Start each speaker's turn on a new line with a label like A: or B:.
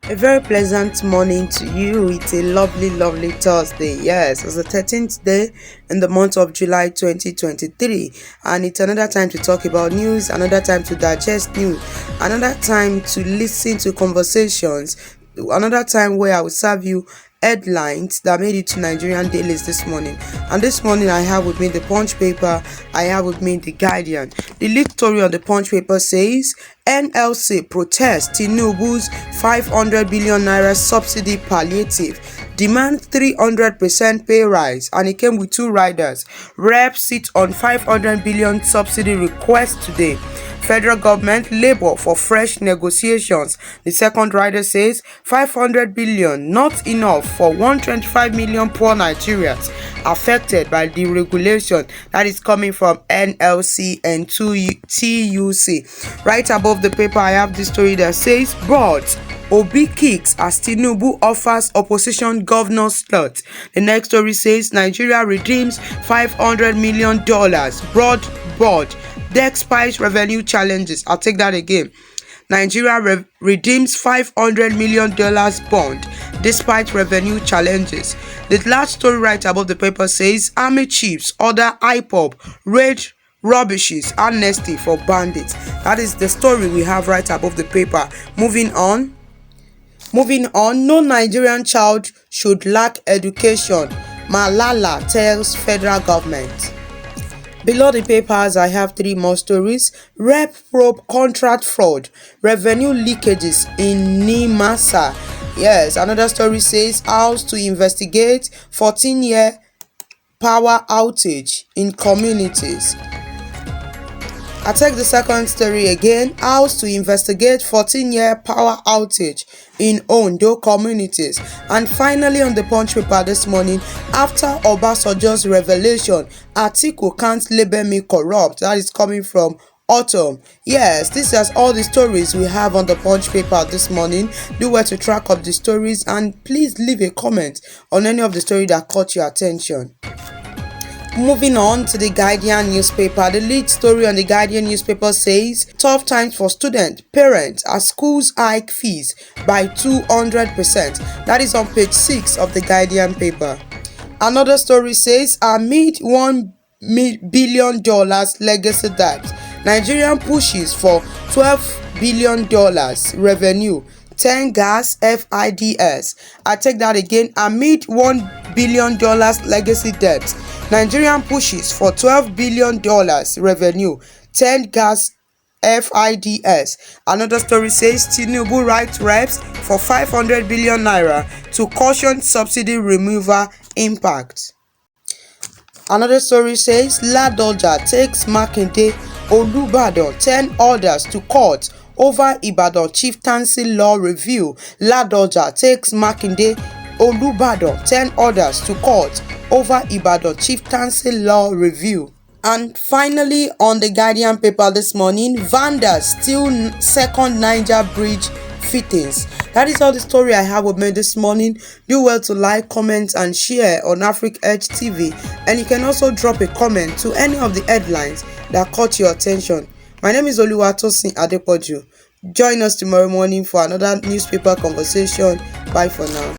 A: A very pleasant morning to you. It's a lovely Thursday. Yes, it's the 13th day in the month of July 2023. And it's another time to talk about news, another time to digest news, another time to listen to conversations, another time where I will serve you headlines that made it to Nigerian dailies this morning. And this morning I have with me the Punch paper, I have with me the Guardian. The lead story on the Punch paper says NLC protests Tinubu's 500 billion naira subsidy palliative, demand 300% pay rise, and it came with two riders. Rep sit on 500 billion subsidy request today. Federal government labor for fresh negotiations. The second rider says 500 billion not enough for 125 million poor Nigerians affected by the regulation that is coming from NLC and TUC. Right above the paper, I have this story that says, but Obi kicks as Tinubu offers opposition governor slot. The next story says Nigeria redeems $500 million broad despite revenue challenges. I'll take that again. Nigeria redeems $500 million bond despite revenue challenges. The last story right above the paper says army chiefs order IPOB raid rubbishes amnesty for bandits. That is the story we have right above the paper. Moving on, no Nigerian child should lack education, Malala tells federal government. Below the papers, I have three more stories. Rep probe contract fraud, revenue leakages in NIMASA. Yes, another story says House to investigate 14-year power outage in communities. I take the second story again. House to investigate 14-year power outage in Ondo communities. And finally, on the Punch paper this morning, after Obasanjo's revelation, Atiku can't label me corrupt. That is coming from Autumn. Yes, this is all the stories we have on the Punch paper this morning. Do well to track up the stories and please leave a comment on any of the story that caught your attention. Moving on to the Guardian newspaper, the lead story on the Guardian newspaper says tough times for students, parents as schools hike fees by 200%. That is on page 6 of the Guardian paper. Another story says amid $1 billion legacy debt, Nigerian pushes for $12 billion revenue. 10 gas FIDS. I take that again. Amid $1 billion legacy debt, Nigerian pushes for $12 billion revenue. 10 gas FIDS. Another story says Tinubu writes reps for 500 billion naira to caution subsidy removal impact. Another story says Ladoja takes Makinde Olubadan 10 orders to court over Ibadan chieftaincy law review. Ladoja takes Makinde Olubadan 10 orders to court over Ibadan chieftaincy law review. And finally, on the Guardian paper this morning, vandals steal second Niger bridge fittings. That is all the story I have with me this morning. Do well to like, comment and share on Africa Edge TV, and you can also drop a comment to any of the headlines that caught your attention. My name is Oluwatosin Adepoju. Join us tomorrow morning for another newspaper conversation. Bye for now.